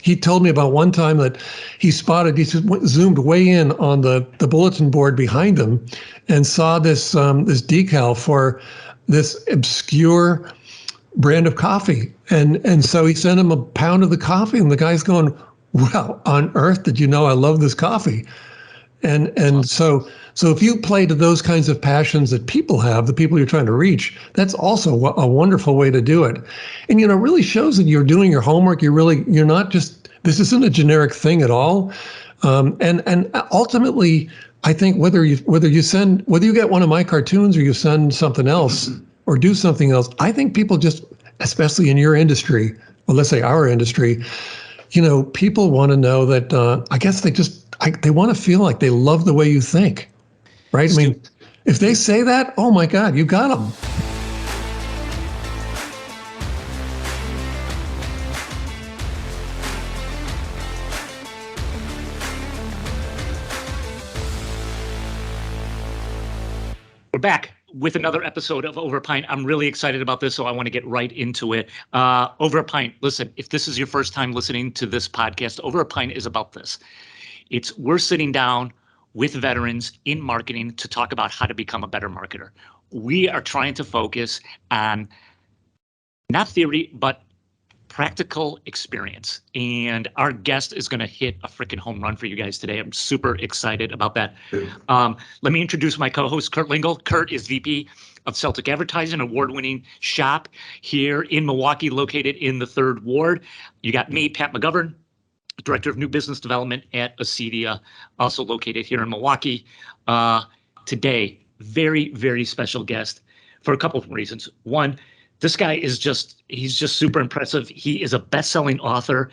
He told me about one time that he zoomed way in on the bulletin board behind him and saw this decal for this obscure brand of coffee. And so he sent him a pound of the coffee, and the guy's going, "Well, on earth did you know I love this coffee?" And so if you play to those kinds of passions that people have, the people you're trying to reach, that's also a wonderful way to do it. And, it really shows that you're doing your homework. You're not just, this isn't a generic thing at all. And ultimately, I think whether you get one of my cartoons or you send something else or do something else, I think people just, especially in your industry, well, let's say our industry, people want to know that, I guess they want to feel like they love the way you think, right? I mean, if they say that, oh my God, you got them. We're back with another episode of Over a Pint. I'm really excited about this, so I want to get right into it. Over a Pint, listen, if this is your first time listening to this podcast, Over a Pint is about this. We're sitting down with veterans in marketing to talk about how to become a better marketer. We are trying to focus on not theory, but practical experience. And our guest is going to hit a freaking home run for you guys today. I'm super excited about that. Let me introduce my co-host, Kurt Lingle. Kurt is VP of Celtic Advertising, award-winning shop here in Milwaukee, located in the 3rd Ward. You got me, Pat McGovern, Director of New Business Development at Acedia, also located here in Milwaukee. Today, very, very special guest for a couple of reasons. One, this guy is he's just super impressive. He is a best-selling author.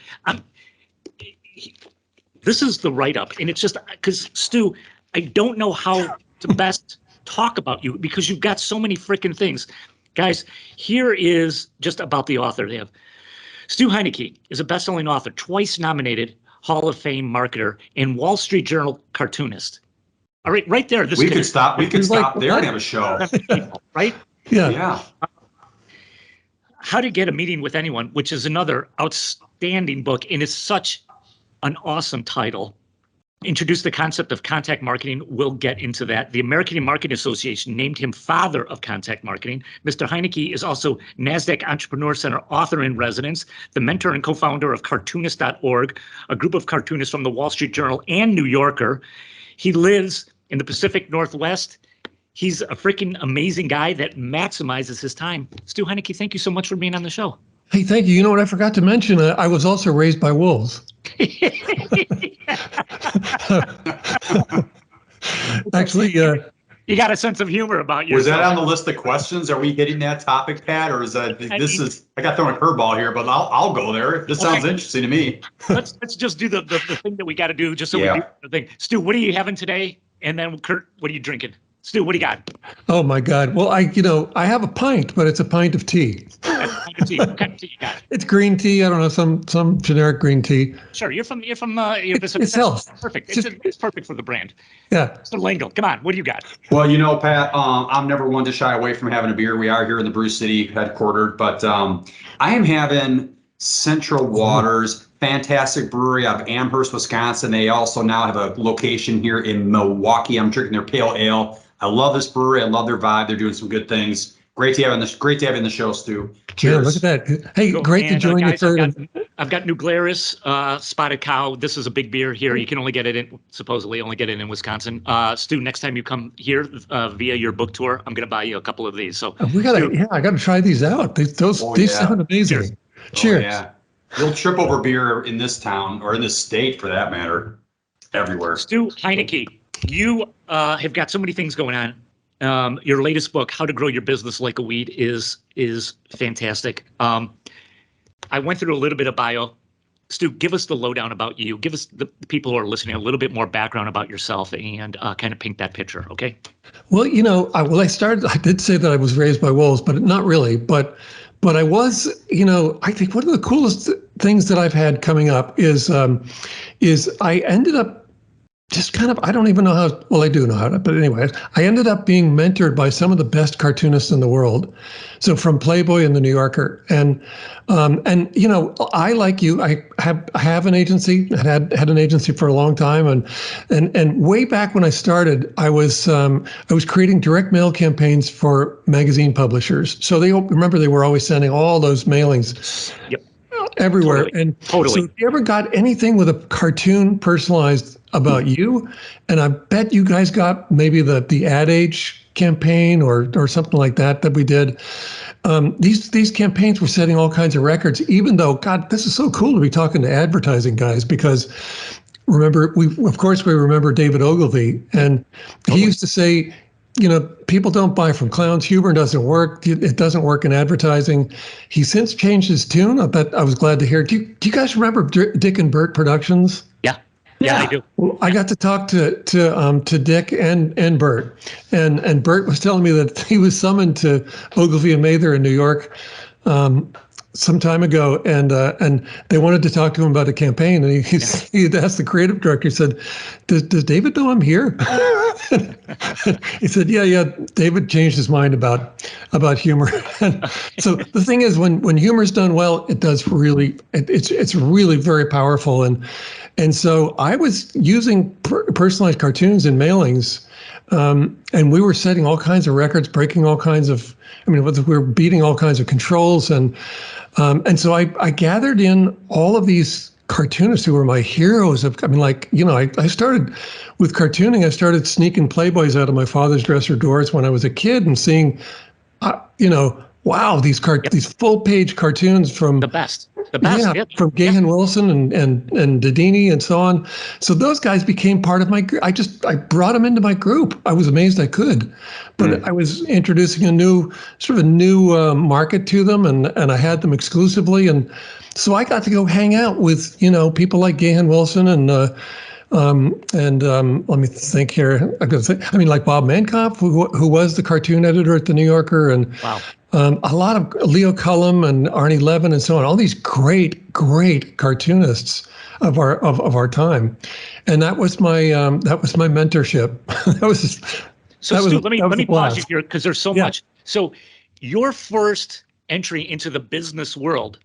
This is the write-up, and it's just because, Stu, I don't know how to best talk about you because you've got so many freaking things. Guys, here is just about the author they have. Stu Heinecke is a best-selling author, twice nominated Hall of Fame marketer, and Wall Street Journal cartoonist. All right, right there. We could stop there and have a show. Right? Yeah. How to Get a Meeting with Anyone, which is another outstanding book, and it's such an awesome title. Introduce the concept of contact marketing. We'll get into that. The American Marketing Association named him father of contact marketing. Mr. Heinecke is also NASDAQ Entrepreneur Center author in residence, the mentor and co-founder of cartoonist.org, a group of cartoonists from the Wall Street Journal and New Yorker. He lives in the Pacific Northwest. He's a freaking amazing guy that maximizes his time. Stu Heinecke, thank you so much for being on the show. Hey, thank you. You know what I forgot to mention? I was also raised by wolves. Actually, you got a sense of humor about yourself. Was that on the list of questions? Are we hitting that topic, Pat, or is that I got thrown a curveball here, but I'll go there. This sounds interesting to me. Let's just do the thing that we got to do, just so we do the thing. Stu, what are you having today? And then Kurt, what are you drinking? Stu, what do you got? Oh my God. Well, I have a pint, but it's a pint of tea. What kind of tea you got? It's green tea. I don't know, some generic green tea. Sure, you're from it's health. Perfect. It's perfect for the brand. Yeah. Mr. Lingle, come on. What do you got? Well, Pat, I'm never one to shy away from having a beer. We are here in the Brew City headquartered, but I am having Central Waters, fantastic brewery out of Amherst, Wisconsin. They also now have a location here in Milwaukee. I'm drinking their pale ale. I love this brewery. I love their vibe. They're doing some good things. Great to have in the show, Stu. Cheers. Yeah, look at that. Hey, great to join you, third. I've got New Glarus Spotted Cow. This is a big beer here. You can only get it in Wisconsin. Stu, next time you come here via your book tour, I'm going to buy you a couple of these. So I got to try these out. These sound amazing. Cheers. Oh, yeah. You'll trip over beer in this town or in this state, for that matter, everywhere. Stu Heinecke, you have got so many things going on. Your latest book, How to Grow Your Business Like a Weed, is fantastic. I went through a little bit of bio. Stu, give us the lowdown about you. Give us, the people who are listening, a little bit more background about yourself and kind of paint that picture, okay? Well, I did say that I was raised by wolves, but not really. But I was, I think one of the coolest things that I've had coming up is I ended up just kind of, I don't even know how, well, I do know how to, but anyway, I ended up being mentored by some of the best cartoonists in the world. So from Playboy and the New Yorker. And you know, I, like you, I have an agency, had an agency for a long time. And way back when I started, I was creating direct mail campaigns for magazine publishers. So they were always sending all those mailings. Yep. Everywhere. Totally. And Totally. so if you ever got anything with a cartoon personalized about you, and I bet you guys got maybe the Ad Age campaign or something like that we did. These campaigns were setting all kinds of records, even though, God, this is so cool to be talking to advertising guys, because we remember David Ogilvy, and he used to say, you know, people don't buy from clowns. Humor doesn't work. It doesn't work in advertising. He's since changed his tune. I was glad to hear. Do you guys remember Dick and Bert Productions? Yeah, I do. Well, I got to talk to Dick and Bert, and Bert was telling me that he was summoned to Ogilvy and Mather in New York some time ago, and they wanted to talk to him about a campaign, and he had asked the creative director. He said, "Does David know I'm here?" He said, "Yeah. David changed his mind about humor." And so the thing is, when humor is done well, it does really. It's really very powerful, and so I was using personalized cartoons in mailings, and we were setting all kinds of records, breaking all kinds of. I mean, we were beating all kinds of controls, and so I gathered in all of these cartoonists who were my heroes. I started with cartooning. I started sneaking Playboys out of my father's dresser drawers when I was a kid and seeing, wow, these full-page cartoons from the best, from Gahan Wilson and Didini and so on. So those guys became part of my group. I brought them into my group. I was amazed I could, but I was introducing a new market to them, and I had them exclusively, and so I got to go hang out with people like Gahan Wilson and let me think here. Like Bob Mankoff, who was the cartoon editor at the New Yorker, and wow. A lot of Leo Cullum and Arnie Levin and so on. All these great cartoonists of our time, and that was my mentorship. Let me pause you here, because there's so much. So your first entry into the business world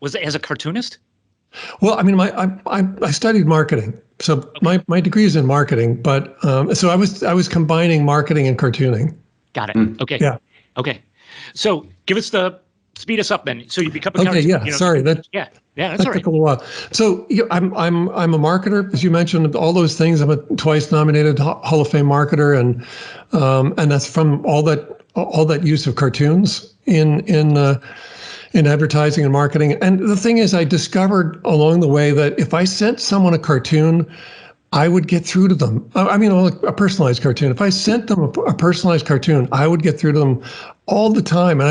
was as a cartoonist? Well, I mean, I studied marketing, so my degree is in marketing, but so I was combining marketing and cartooning. Got it. Okay. Yeah. Okay. So speed us up then. So you become a okay. Yeah. Sorry. That's all right. Took a little while. So I'm a marketer, as you mentioned, all those things. I'm a twice nominated Hall of Fame marketer, and that's from all that use of cartoons in advertising and marketing. And the thing is, I discovered along the way that if I sent someone a cartoon, I would get through to them. A personalized cartoon. If I sent them a personalized cartoon, I would get through to them all the time. And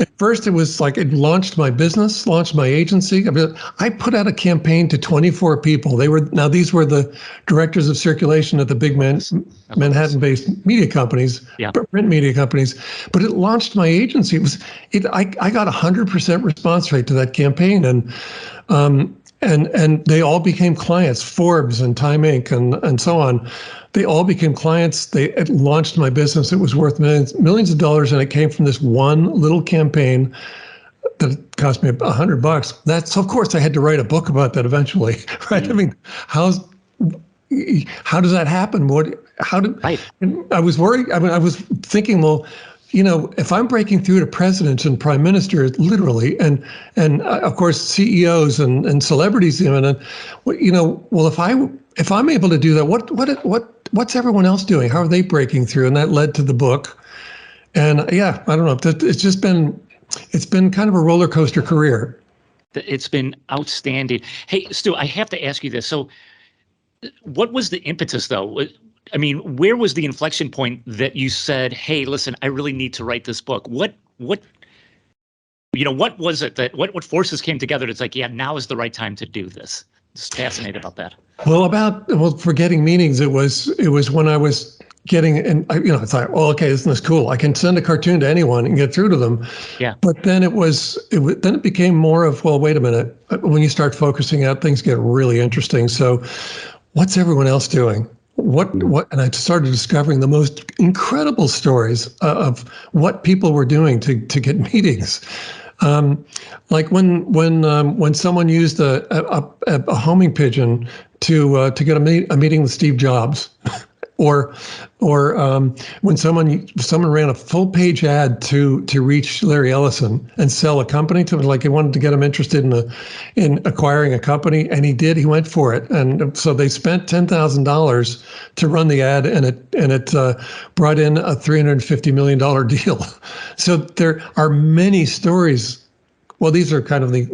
at first it was like it launched my business, launched my agency. I put out a campaign to 24 people. These were the directors of circulation at the big Manhattan-based media companies, print media companies. But it launched my agency. I got 100% response rate to that campaign, and they all became clients. Forbes and Time Inc. and so on. They all became clients. It launched my business. It was worth millions of dollars, and it came from this one little campaign that cost me $100. Of course, I had to write a book about that eventually, right? I mean, how does that happen? Right. I was worried. I was thinking, well, if I'm breaking through to presidents and prime ministers, literally, and of course CEOs and celebrities even, if I'm able to do that, what's everyone else doing? How are they breaking through? And that led to the book. And I don't know. It's been kind of a roller coaster career. It's been outstanding. Hey, Stu, I have to ask you this. So, what was the impetus, though? I mean, where was the inflection point that you said, "Hey, listen, I really need to write this book"? What was it what forces came together? It's like, yeah, now is the right time to do this. Just fascinated about that. Well, for getting meetings, it was when I was getting, and I thought, well, okay, isn't this cool? I can send a cartoon to anyone and get through to them. Yeah. But then it became more of, well, wait a minute. When you start focusing out, things get really interesting. So what's everyone else doing? And I started discovering the most incredible stories of what people were doing to get meetings. Like when someone used a homing pigeon to get a meeting with Steve Jobs, or when someone ran a full page ad to reach Larry Ellison and sell a company to him, like he wanted to get him interested in acquiring a company, and he did. He went for it, and so they spent $10,000 to run the ad, and it brought in a $350 million deal. So there are many stories. Well, these are kind of the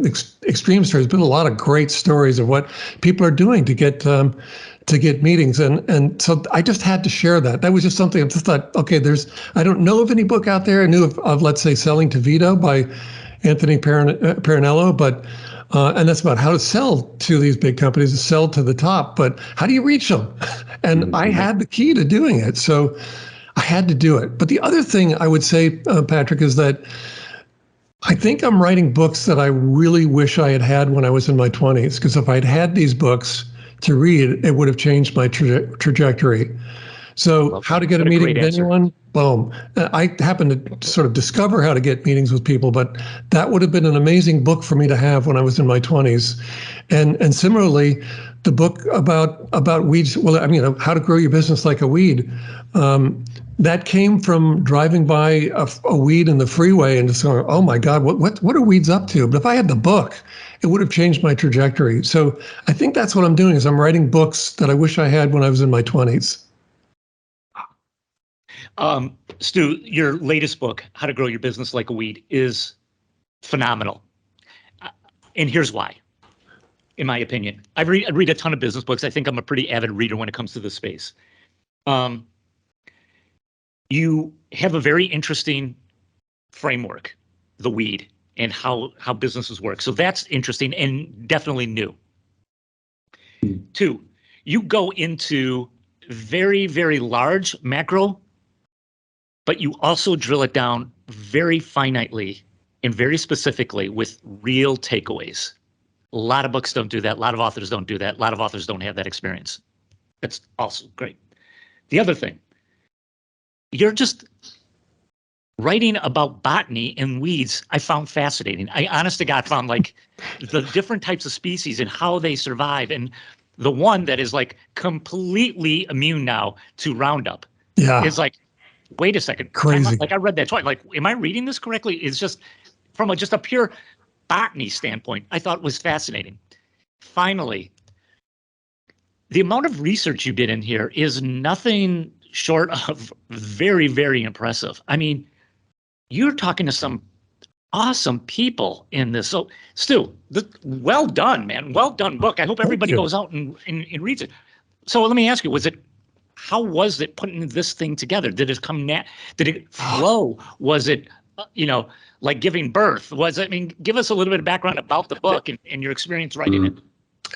extreme stories, but a lot of great stories of what people are doing to get meetings. And so I just had to share that. That was just something I just thought, okay, I don't know of any book out there. I knew of let's say, Selling to Vito by Anthony Parinello, but and that's about how to sell to these big companies, to sell to the top, but how do you reach them? And I had the key to doing it. So I had to do it. But the other thing I would say, Patrick, is that I think I'm writing books that I really wish I had had when I was in my 20s, because if I'd had these books to read, it would have changed my trajectory. So how to get a meeting with anyone? Boom. I happened to sort of discover how to get meetings with people, but that would have been an amazing book for me to have when I was in my 20s. And similarly, the book about weeds, well, I mean, how to grow your business like a weed, that came from driving by a weed in the freeway and just going, oh my God, what are weeds up to? But if I had the book, it would have changed my trajectory. So I think that's what I'm doing, is I'm writing books that I wish I had when I was in my 20s. Stu, your latest book, How to Grow Your Business Like a Weed, is phenomenal. And here's why, in my opinion. I read a ton of business books. I think I'm a pretty avid reader when it comes to this space. You have a very interesting framework, the weed, and how businesses work. So that's interesting and definitely new. 2, you go into very, very large macro, but you also drill it down very finitely and very specifically with real takeaways. A lot of books don't do that. A lot of authors don't do that. A lot of authors don't have that experience. That's also great. The other thing, you're just writing about botany and weeds. I found fascinating. I honest to God found like the different types of species and how they survive. And the one that is like completely immune now to Roundup is like, wait a second. Crazy. Like I read that twice. Like, am I reading this correctly? It's just from just a pure botany standpoint, I thought was fascinating. Finally, the amount of research you did in here is nothing short of very, very impressive. I mean, you're talking to some awesome people in this. So, Stu, well done, man. Well done book. I hope everybody goes out and reads it. So let me ask you, how was it putting this thing together? Did it come did it flow? Was it, like giving birth? Give us a little bit of background about the book and your experience writing it.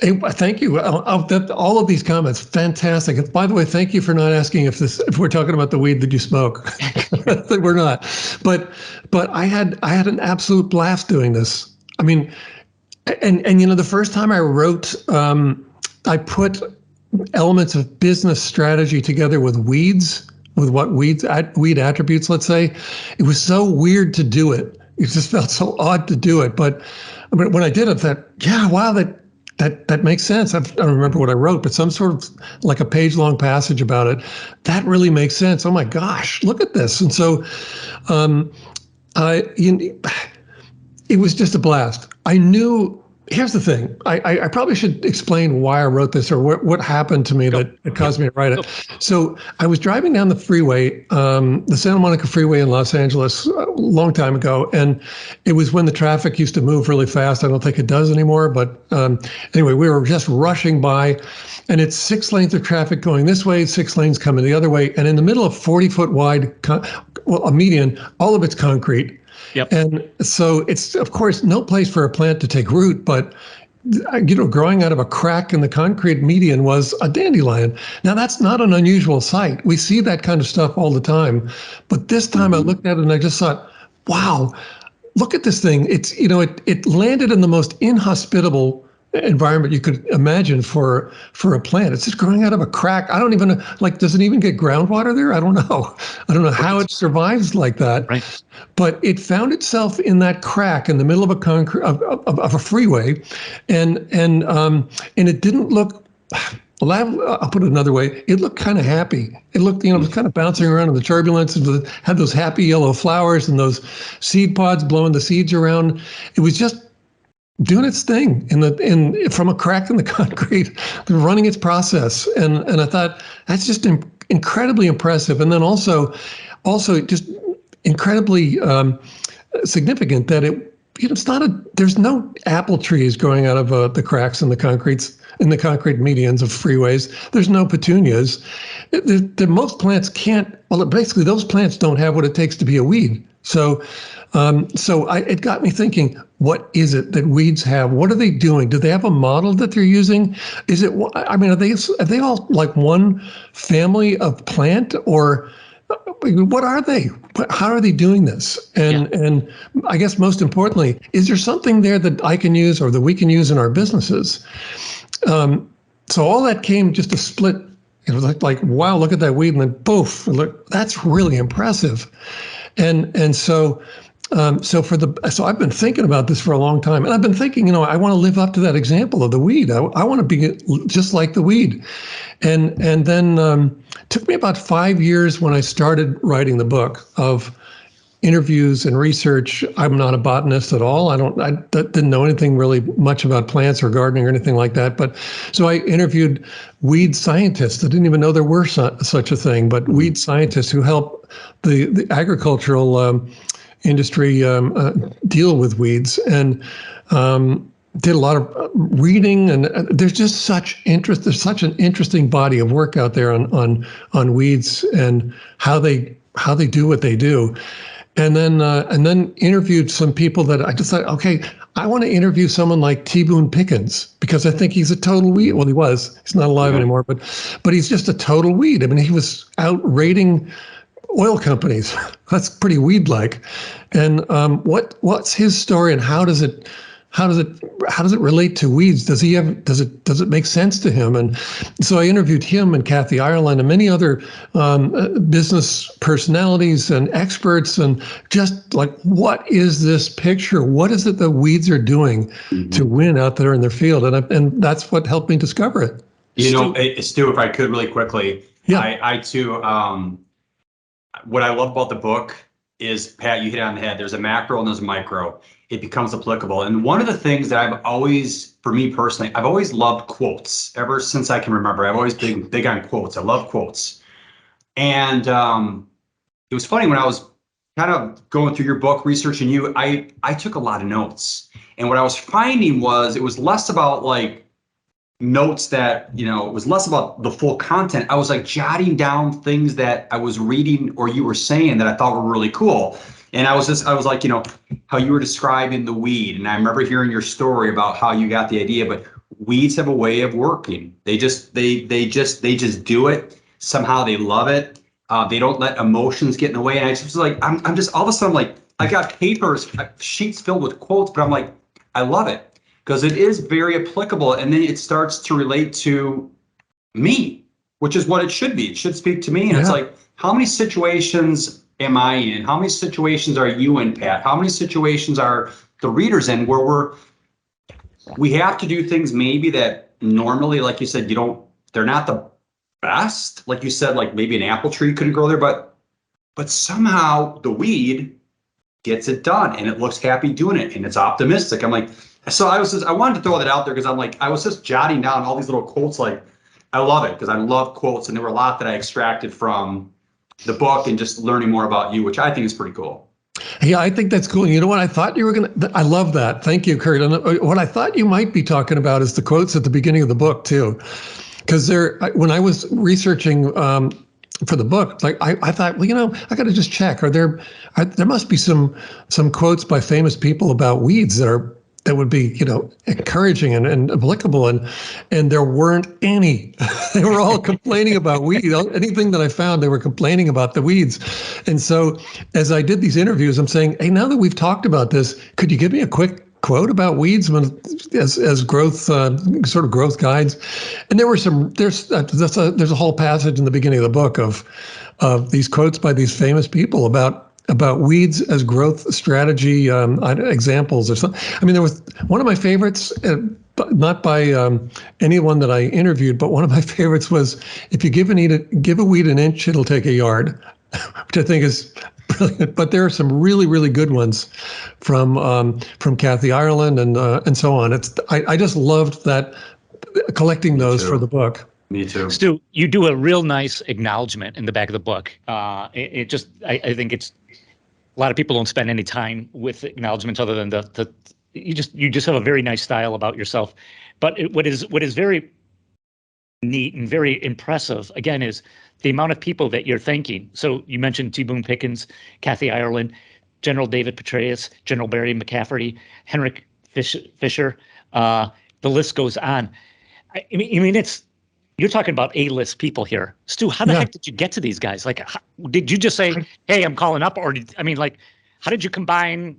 Hey, thank you. All of these comments, fantastic. And by the way, thank you for not asking if we're talking about the weed that you smoke. We're not. But I had an absolute blast doing this. I mean, and the first time I wrote, I put elements of business strategy together with weeds, with weed attributes, let's say. It was so weird to do it. It just felt so odd to do it. But when I did it, that makes sense. I don't remember what I wrote, but some sort of like a page-long passage about it. That really makes sense. Oh my gosh, look at this. And so it was just a blast. I knew, here's the thing. I probably should explain why I wrote this, or what happened to me that caused me to write it. So I was driving down the freeway, the Santa Monica freeway in Los Angeles a long time ago. And it was when the traffic used to move really fast. I don't think it does anymore. But anyway, we were just rushing by, and it's 6 lanes of traffic going this way, 6 lanes coming the other way. And in the middle of 40-foot wide, a median, all of it's concrete. Yep. And so it's, of course, no place for a plant to take root, but growing out of a crack in the concrete median was a dandelion. Now, that's not an unusual sight. We see that kind of stuff all the time. But this time I looked at it and I just thought, wow, look at this thing. It's, it landed in the most inhospitable environment you could imagine for a plant. It's just growing out of a crack. I don't even know, like, does it even get groundwater there? I don't know. I don't know how it survives like that. Right. But it found itself in that crack in the middle of a concrete of a freeway, and it didn't look. Well, I'll put it another way. It looked kind of happy. It looked, it was kind of bouncing around in the turbulence, and had those happy yellow flowers and those seed pods blowing the seeds around. It was just doing its thing from a crack in the concrete, running its process. And I thought that's just incredibly impressive. And then also just incredibly significant that there's no apple trees growing out of the cracks in the concrete medians of freeways. There's no petunias. Most plants can't. Well, basically, those plants don't have what it takes to be a weed. So it got me thinking, what is it that weeds have? What are they doing? Do they have a model that they're using? Is it? I mean, are they all like one family of plant, or what are they? How are they doing this? And I guess most importantly, is there something there that I can use or that we can use in our businesses? So all that came just a split. It was like, wow, look at that weed, and then poof, look, that's really impressive. And so I've been thinking about this for a long time, and I've been thinking, I want to live up to that example of the weed. I want to be just like the weed. And then it took me about 5 years when I started writing the book of interviews and research. I'm not a botanist at all. I didn't know anything really much about plants or gardening or anything like that. But so I interviewed weed scientists. I didn't even know there were such a thing, but weed scientists who help the agricultural industry deal with weeds, and did a lot of reading. And there's just such interest. There's such an interesting body of work out there on weeds and how they do what they do. And then interviewed some people that I just thought, okay, I want to interview someone like T. Boone Pickens, because I think he's a total weed. Well, he was. He's not alive anymore, but he's just a total weed. I mean, he was out raiding oil companies. That's pretty weed-like. And what's his story, and how does it relate to weeds? Does it make sense to him? And so I interviewed him and Kathy Ireland and many other business personalities and experts, and just like, what is this picture? What is it that weeds are doing to win out there in their field? And that's what helped me discover it. Stu, if I could really quickly, I too, what I love about the book is, Pat, you hit it on the head. There's a macro and there's a micro. It becomes applicable. And one of the things that I've always, for me personally, I've always loved quotes ever since I can remember. I've always been big on quotes. I love quotes. And it was funny when I was kind of going through your book, researching you, I took a lot of notes. And what I was finding was it was less about like notes that, it was less about the full content. I was like jotting down things that I was reading or you were saying that I thought were really cool. And I was like, how you were describing the weed. And I remember hearing your story about how you got the idea, but weeds have a way of working. They just do it. Somehow they love it. They don't let emotions get in the way. And I just was like, I'm just all of a sudden, like, I got sheets filled with quotes, but I'm like, I love it because it is very applicable. And then it starts to relate to me, which is what it should be. It should speak to me. And it's like, how many situations am I in? How many situations are you in, Pat? How many situations are the readers in where we have to do things maybe that normally, like you said, they're not the best. Like you said, like maybe an apple tree couldn't grow there, but somehow the weed gets it done and it looks happy doing it and it's optimistic. I'm like, so I wanted to throw that out there because I'm like, I was just jotting down all these little quotes. Like, I love it because I love quotes, and there were a lot that I extracted from the book and just learning more about you, which I think is pretty cool. Yeah, I think that's cool. You know what? I thought you were I love that. Thank you, Kurt. And what I thought you might be talking about is the quotes at the beginning of the book too. Because when I was researching for the book, like I thought, well, I got to just check. There must be some quotes by famous people about weeds that would be, encouraging and applicable. And there weren't any. They were all complaining about weeds. Anything that I found, they were complaining about the weeds. And so as I did these interviews, I'm saying, hey, now that we've talked about this, could you give me a quick quote about weeds as growth, sort of growth guides. And there's a whole passage in the beginning of the book of these quotes by these famous people about weeds as growth strategy examples or something. I mean, there was one of my favorites, not by anyone that I interviewed, but one of my favorites was, if you give a weed an inch, it'll take a yard, which I think is brilliant. But there are some really, really good ones from Kathy Ireland and so on. I just loved that, collecting those for the book. Me too. Stu, you do a real nice acknowledgement in the back of the book. I think it's, a lot of people don't spend any time with acknowledgments other than you just have a very nice style about yourself. But what is very neat and very impressive, again, is the amount of people that you're thanking. So you mentioned T. Boone Pickens, Kathy Ireland, General David Petraeus, General Barry McCafferty, Heinrich Fisher. The list goes on. I mean, you're talking about A-list people here. Stu, how the heck did you get to these guys? Like, did you just say, hey, I'm calling up? Or how did you combine?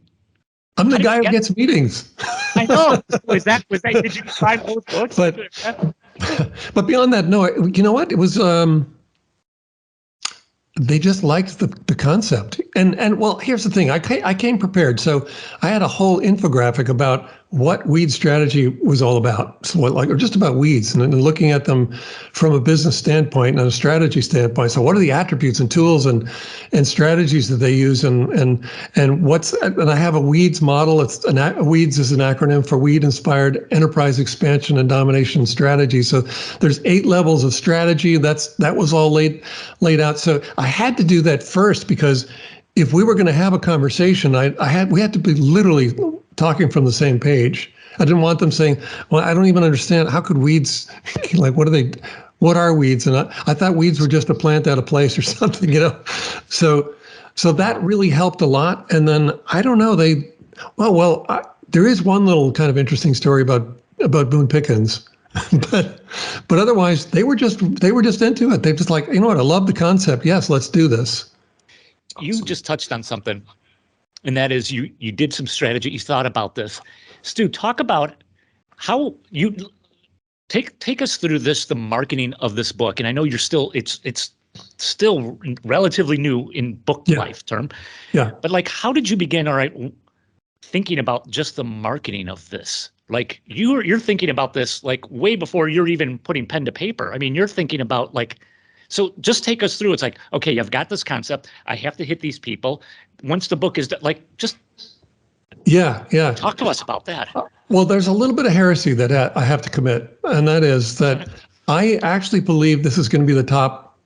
I'm the guy who gets meetings. I know. Was that, did you find both books? But beyond that, no, you know what? It was, they just liked the concept. And well, here's the thing. I came prepared. So I had a whole infographic about what weed strategy was all about. So or just about weeds, and looking at them from a business standpoint and a strategy standpoint. So what are the attributes and tools and strategies that they use, and I have a weeds model. Weeds is an acronym for Weed Inspired Enterprise Expansion and Domination Strategy. So there's 8 levels of strategy. That was all laid out. So I had to do that first, because if we were going to have a conversation, we had to be literally talking from the same page. I didn't want them saying, well, I don't even understand. How could weeds, like, what are weeds? And I thought weeds were just a plant out of place or something, So that really helped a lot. And then, I don't know, there is one little kind of interesting story about Boone Pickens. but otherwise they were just into it. They're just like, you know what, I love the concept. Yes, let's do this. You just touched on something, and that is you did some strategy. You thought about this. Stu, talk about how you take us through the marketing of this book. And I know it's still relatively new in book life term. Yeah. But like, how did you begin, thinking about just the marketing of this? Like, you're thinking about this like way before you're even putting pen to paper. I mean, you're thinking about so just take us through. It's like, okay, I've got this concept. I have to hit these people. Once the book is done, just talk to us about that. Well, there's a little bit of heresy that I have to commit, and that is that I actually believe this is going to be the top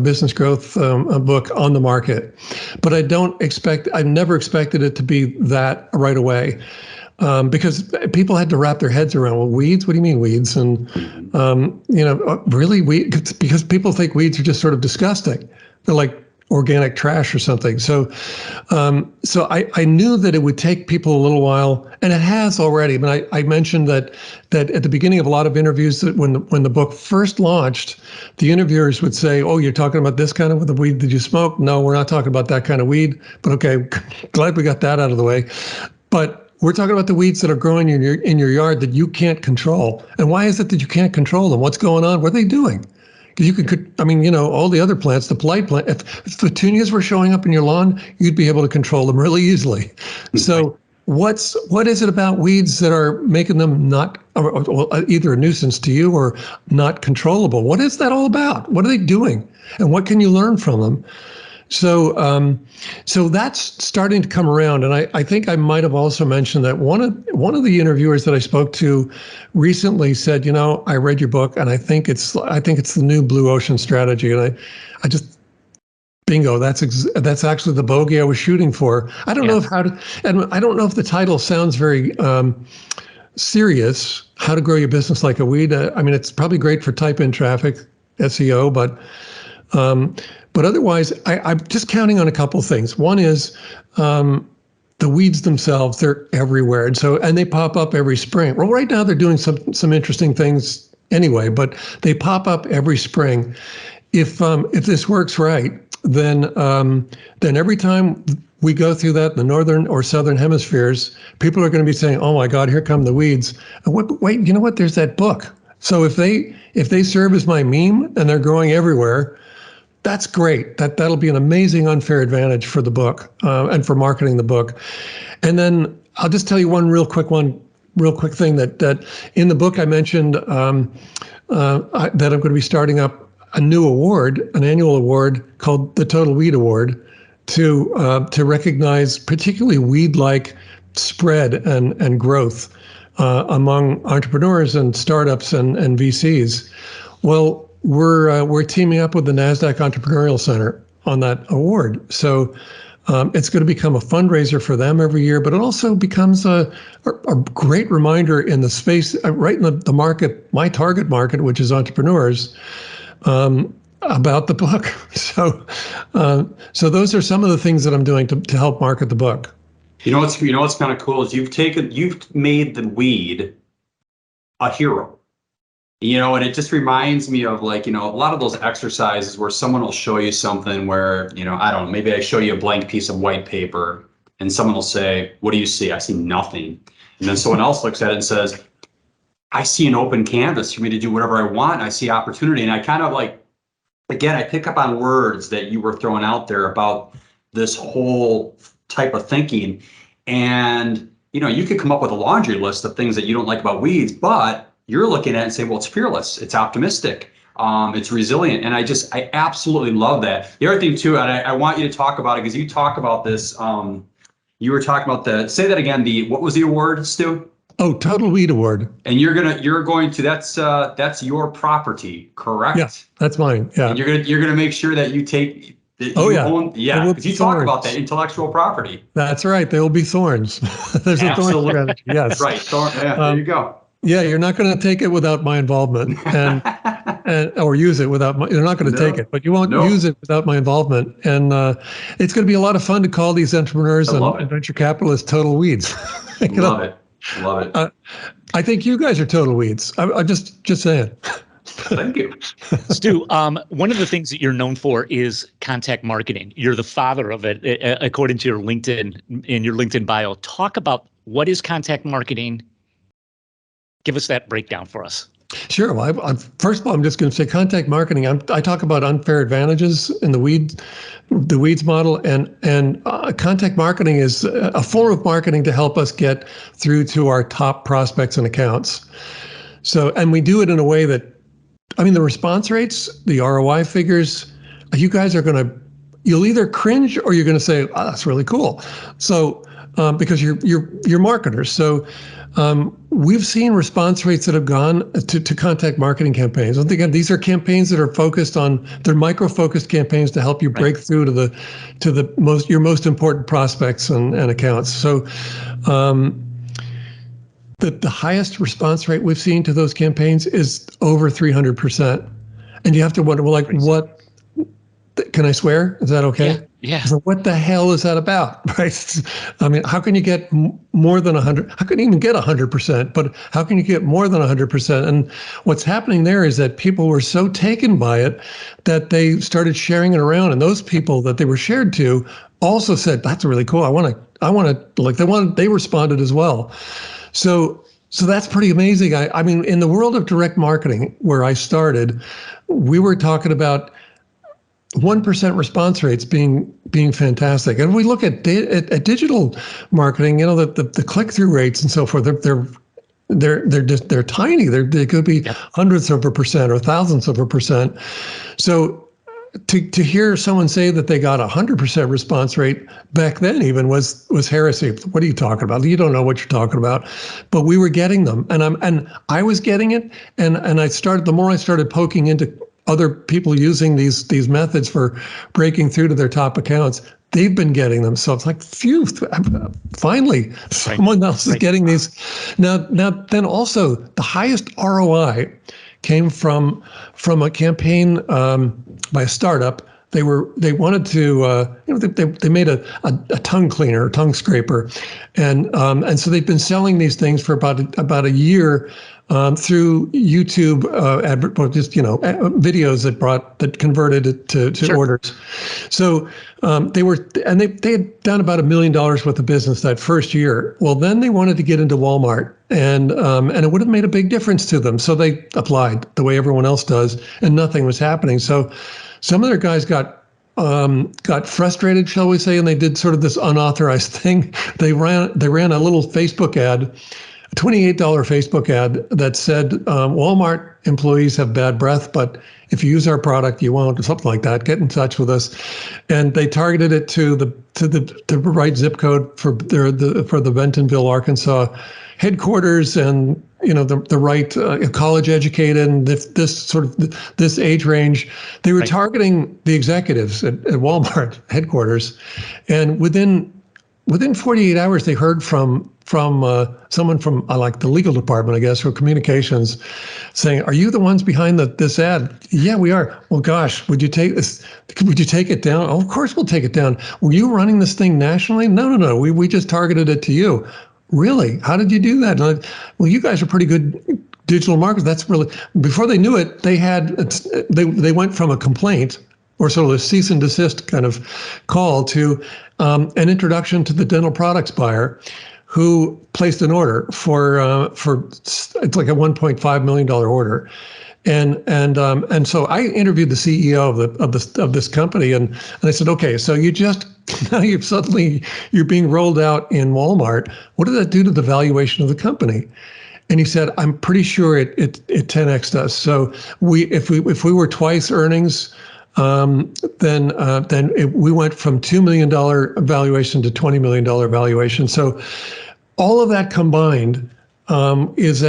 business growth book on the market, but I never expected it to be that right away. Because people had to wrap their heads around, well, weeds? What do you mean weeds? And, really, because people think weeds are just sort of disgusting. They're like organic trash or something. So I knew that it would take people a little while, and it has already. I mean, I mentioned that at the beginning of a lot of interviews, that when the book first launched, the interviewers would say, oh, you're talking about this kind of weed that you smoke? No, we're not talking about that kind of weed. But okay, glad we got that out of the way. But we're talking about the weeds that are growing in your yard that you can't control. And why is it that you can't control them? What's going on? What are they doing? Because you could, all the other plants, the polite plant, if petunias were showing up in your lawn, you'd be able to control them really easily. So what is it about weeds that are making them not, or either a nuisance to you or not controllable? What is that all about? What are they doing? And what can you learn from them? So that's starting to come around, and I think I might have also mentioned that one of the interviewers that I spoke to recently said, I read your book, and I think it's the new blue ocean strategy, and I just bingo, that's actually the bogey I was shooting for. I don't know I don't know if the title sounds very serious. How to grow your business like a weed. I mean, it's probably great for type-in traffic, SEO, but otherwise, I'm just counting on a couple of things. One is the weeds themselves; they're everywhere, and they pop up every spring. Well, right now they're doing some interesting things anyway, but they pop up every spring. If this works right, then every time we go through that in the northern or southern hemispheres, people are going to be saying, "Oh my God, here come the weeds." And wait, you know what? There's that book. So if they serve as my meme and they're growing everywhere, that's great. That'll be an amazing unfair advantage for the book and for marketing the book. And then I'll just tell you one real quick thing that in the book I mentioned that I'm going to be starting up a new award, an annual award called the Total Weed Award, to recognize particularly weed-like spread and growth among entrepreneurs and startups and VCs. Well, we're teaming up with the NASDAQ Entrepreneurial Center on that award. So it's going to become a fundraiser for them every year, but it also becomes a great reminder in the space, right in the market, my target market, which is entrepreneurs, about the book. So those are some of the things that I'm doing to help market the book. You know what's kind of cool is you've made the weed a hero. And it just reminds me of a lot of those exercises where someone will show you something where, I don't know, maybe I show you a blank piece of white paper and someone will say, "What do you see?" "I see nothing." And then someone else looks at it and says, "I see an open canvas for me to do whatever I want. I see opportunity." And I kind of again, I pick up on words that you were throwing out there about this whole type of thinking. And, you could come up with a laundry list of things that you don't like about weeds, but you're looking at it and say, well, it's fearless, it's optimistic, it's resilient. And I absolutely love that. The other thing too, and I want you to talk about it because you talk about this, you were talking about say that again, what was the award, Stu? Oh, Total Weed Award. And you're going to, that's your property, correct? Yeah, that's mine. Yeah. And you're gonna make sure that you take, own, because you talk about that intellectual property. That's right. There will be thorns. There's a thorn strategy. Yes. Right. There you go. Yeah, you're not going to take it without my involvement, or use it without my. You're not going to take it, but you won't use it without my involvement. And it's going to be a lot of fun to call these entrepreneurs and venture capitalists total weeds. Love it. I think you guys are total weeds. I'm just saying. Thank you, Stu. One of the things that you're known for is contact marketing. You're the father of it, according to your LinkedIn bio. Talk about what is contact marketing. Give us that breakdown for us. Sure. Well, first of all, I'm just going to say contact marketing. I talk about unfair advantages in the weeds model, and contact marketing is a form of marketing to help us get through to our top prospects and accounts. So, and we do it in a way that, the response rates, the ROI figures, you guys are you'll either cringe or you're going to say, "Oh, that's really cool." So, because you're marketers. So, we've seen response rates that have gone to contact marketing campaigns. And again, these are campaigns that are they're micro-focused campaigns to help you break through to your most important prospects and accounts. So, the highest response rate we've seen to those campaigns is over 300%. And you have to wonder, well, what? Can I swear? Is that okay? Yeah. So what the hell is that about, right? How can you get more than 100? How can you even get 100%? But how can you get more than 100%? And what's happening there is that people were so taken by it that they started sharing it around. And those people that they were shared to also said, "That's really cool. I want to." They responded as well. So that's pretty amazing. In the world of direct marketing, where I started, we were talking about 1% response rates being fantastic. And if we look at digital marketing, the click-through rates and so forth, they're tiny. They could be hundredths of a percent or thousandths of a percent. So to hear someone say that they got 100% response rate back then even was heresy. What are you talking about? You don't know what you're talking about. But we were getting them, and I was getting it, and the more I started poking into other people using these methods for breaking through to their top accounts, they've been getting them. So it's like, phew, finally, someone else is getting these. Now, then also the highest ROI came from a campaign by a startup. They wanted to, they made a tongue cleaner, a tongue scraper, and so they've been selling these things for about a year through YouTube, videos that converted it to Sure. orders. So they had done about $1 million worth of business that first year. Well, then they wanted to get into Walmart, and it would have made a big difference to them. So they applied the way everyone else does, and nothing was happening. So some of their guys got frustrated, shall we say, and they did sort of this unauthorized thing. They ran a little Facebook ad, a $28 Facebook ad that said, Walmart employees have bad breath, but if you use our product, you won't, or something like that. Get in touch with us. And they targeted it to the right zip code for the Bentonville, Arkansas headquarters, and the right college educated, and this age range. They were targeting the executives at Walmart headquarters, and within 48 hours they heard from someone from like the legal department, I guess, or communications, saying, "Are you the ones behind this ad?" "Yeah, we are." "Well, gosh, would you take this? Would you take it down?" "Oh, of course we'll take it down." "Were you running this thing nationally?" No. We just targeted it to you." "Really? How did you do that?" "Well, you guys are pretty good digital marketers." That's really, before they knew it, they went from a complaint, or sort of a cease and desist kind of call, to an introduction to the dental products buyer, who placed an order for it's like a $1.5 million order. And so I interviewed the CEO of this company, and I said, "Okay, so now you're being rolled out in Walmart. What did that do to the valuation of the company?" And he said, "I'm pretty sure it 10x'd us. So if we were twice earnings, then we went from $2 million valuation to $20 million valuation." So all of that combined is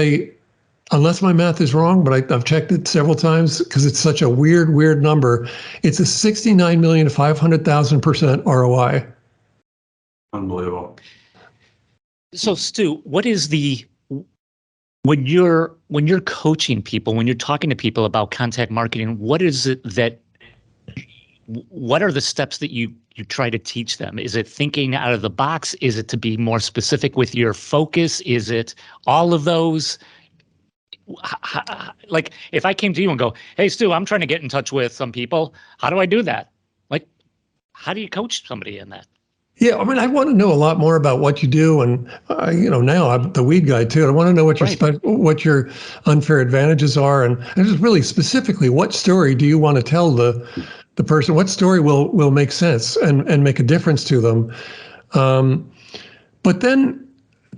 unless my math is wrong, but I've checked it several times because it's such a weird number. It's a 69,500,000% ROI. Unbelievable. So Stu, what is when you're coaching people, when you're talking to people about contact marketing, what are the steps that you try to teach them? Is it thinking out of the box? Is it to be more specific with your focus? Is it all of those? Like, if I came to you and go, "Hey, Stu, I'm trying to get in touch with some people. How do I do that?" Like, how do you coach somebody in that? Yeah, I mean, I want to know a lot more about what you do, and now I'm the weed guy too. I want to know what your unfair advantages are, and just really specifically, what story do you want to tell the person? What story will make sense and make a difference to them? But then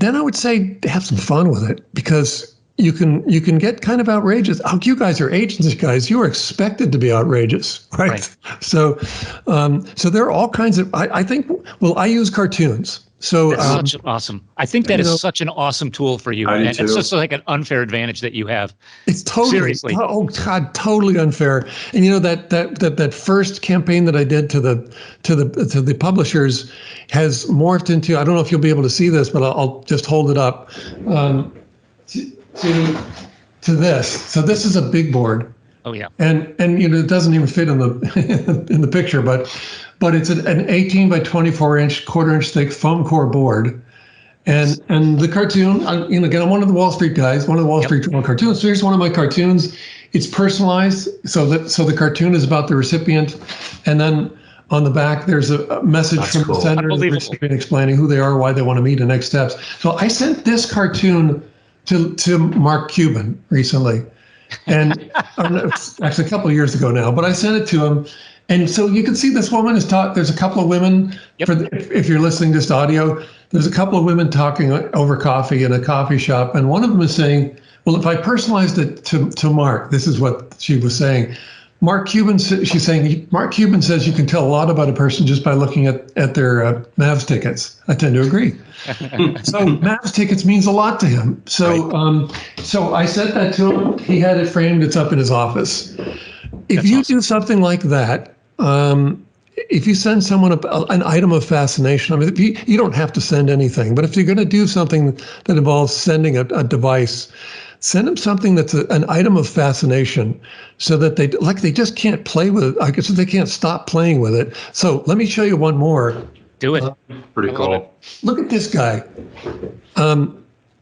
I would say have some fun with it, because you can get kind of outrageous. Oh, you guys are agency guys. You are expected to be outrageous, right? So there are all kinds of. I think. Well, I use cartoons. So that's such an awesome. I think that is such an awesome tool for you, and it's just like an unfair advantage that you have. It's totally. Seriously. Oh God, totally unfair. And that first campaign that I did to the publishers has morphed into. I don't know if you'll be able to see this, but I'll just hold it up. To this. So this is a big board. Oh yeah. And it doesn't even fit in the picture, but it's an 18 by 24 inch, quarter-inch thick foam core board. And the cartoon, again, I'm one of the Wall Street guys, one of the Wall Street Journal cartoons. So here's one of my cartoons. It's personalized, so the cartoon is about the recipient, and then on the back there's a message from the sender and the recipient explaining who they are, why they want to meet, and next steps. So I sent this cartoon to Mark Cuban recently, and actually a couple of years ago now, but I sent it to him. And so you can see this woman is talking. There's a couple of women, if you're listening just audio, there's a couple of women talking over coffee in a coffee shop. And one of them is saying, "Well, if I personalized it to Mark," this is what she was saying. Mark Cuban says you can tell a lot about a person just by looking at their Mavs tickets. I tend to agree. So Mavs tickets means a lot to him. So so I sent that to him. He had it framed. It's up in his office. If you do something like that, if you send someone an item of fascination, I mean, you don't have to send anything, but if you're going to do something that involves sending a device, send them something that's an item of fascination, so that they just can't play with it. I guess they can't stop playing with it. So let me show you one more. Do it. Pretty cool. Look at this guy.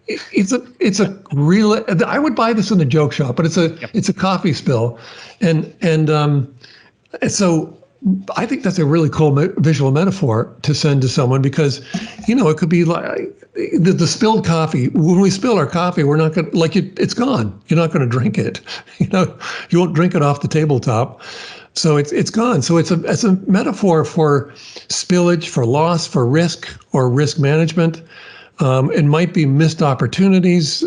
it's a real. I would buy this in a joke shop, but it's a coffee spill, and so I think that's a really cool visual metaphor to send to someone because, it could be like the spilled coffee. When we spill our coffee, we're not going to it's gone. You're not going to drink it. You won't drink it off the tabletop. So it's gone. So it's a metaphor for spillage, for loss, for risk or risk management. It might be missed opportunities.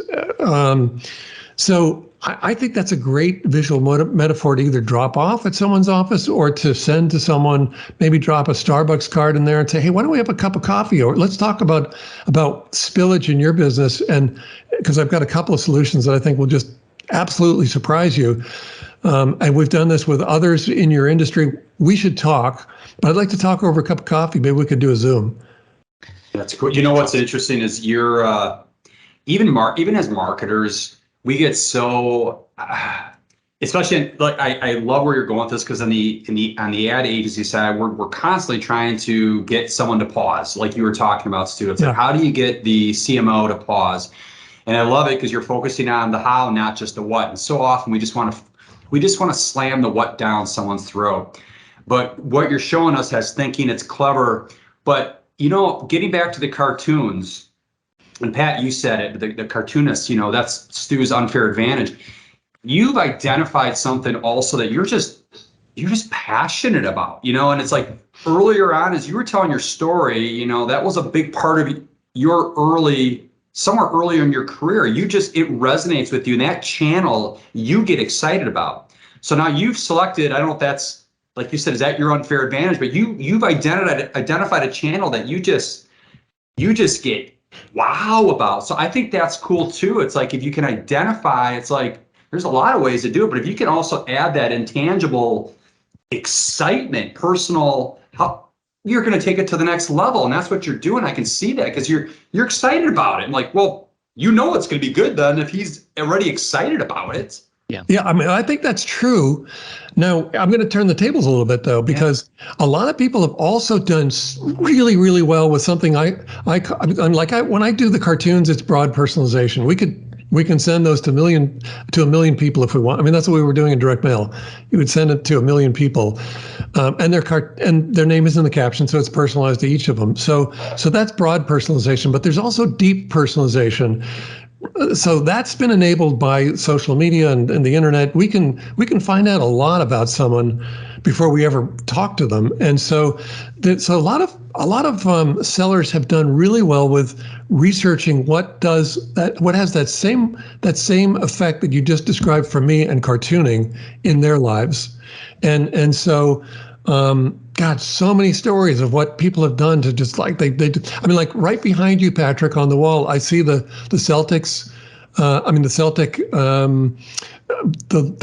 So I think that's a great visual metaphor to either drop off at someone's office or to send to someone, maybe drop a Starbucks card in there and say, hey, why don't we have a cup of coffee? Or let's talk about spillage in your business. And because I've got a couple of solutions that I think will just absolutely surprise you. And we've done this with others in your industry. We should talk, but I'd like to talk over a cup of coffee. Maybe we could do a Zoom. That's cool. What's interesting is you're even as marketers, we get so especially I love where you're going with this because on the ad agency side, we're constantly trying to get someone to pause, like you were talking about, Stu. It's like, how do you get the CMO to pause? And I love it because you're focusing on the how, not just the what. And so often we just want to slam the what down someone's throat. But what you're showing us has thinking, it's clever. But getting back to the cartoons, and Pat, you said it, the cartoonists, that's Stu's unfair advantage. You've identified something also that you're just passionate about, and it's like earlier on as you were telling your story, that was a big part of your somewhere earlier in your career. It resonates with you, and that channel you get excited about. So now you've selected, I don't know if that's, like you said, is that your unfair advantage? But you've identified a channel that you just get wow about. So I think that's cool too. It's like if you can identify, it's like there's a lot of ways to do it, but if you can also add that intangible excitement, personal, how you're going to take it to the next level, and that's what you're doing. I can see that because you're excited about it. I'm like, well, it's going to be good then if he's already excited about it. Yeah. I mean, I think that's true. Now, I'm going to turn the tables a little bit, though, because a lot of people have also done really, really well with something. I'm like when I do the cartoons, it's broad personalization. We can send those to a million people if we want. I mean, that's what we were doing in direct mail. You would send it to a million people, and their name is in the caption, so it's personalized to each of them. So that's broad personalization. But there's also deep personalization. So that's been enabled by social media and the internet. We can find out a lot about someone before we ever talk to them, and so a lot of sellers have done really well with researching what has that same effect that you just described for me and cartooning in their lives, and so. God, so many stories of what people have done to just like I mean, like right behind you, Patrick, on the wall, I see the Celtics. The Celtic, the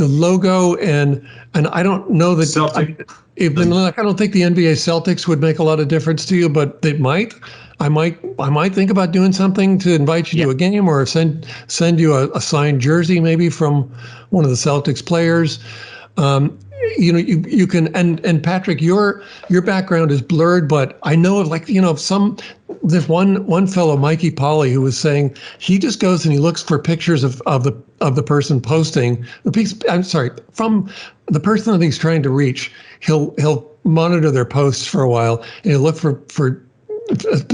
logo, and I don't know that. I don't think the NBA Celtics would make a lot of difference to you, but they might. I might think about doing something to invite you to a game or send you a signed jersey maybe from one of the Celtics players. You can, and Patrick, your background is blurred, but I know there's one fellow, Mikey Polly, who was saying he just goes and he looks for pictures of the person posting the piece. I'm sorry, from the person that he's trying to reach. He'll monitor their posts for a while and he'll look for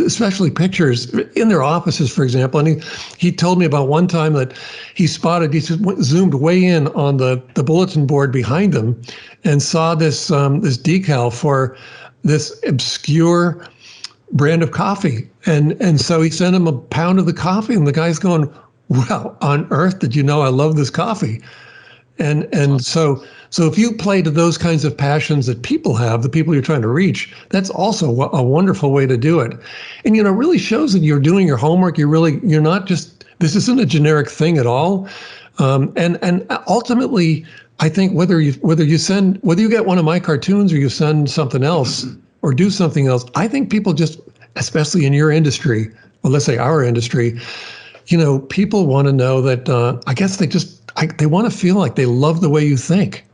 especially pictures in their offices, for example. And he told me about one time that he zoomed way in on the bulletin board behind him and saw this decal for this obscure brand of coffee. And so he sent him a pound of the coffee, and the guy's going, "Well, on earth did you know I love this coffee?" And so if you play to those kinds of passions that people have, the people you're trying to reach, that's also a wonderful way to do it. And, it really shows that you're doing your homework. You're not just, this isn't a generic thing at all. And ultimately, I think whether you get one of my cartoons or you send something else or do something else, I think people just, especially in your industry, well, let's say our industry, people want to know that, I guess they want to feel like they love the way you think.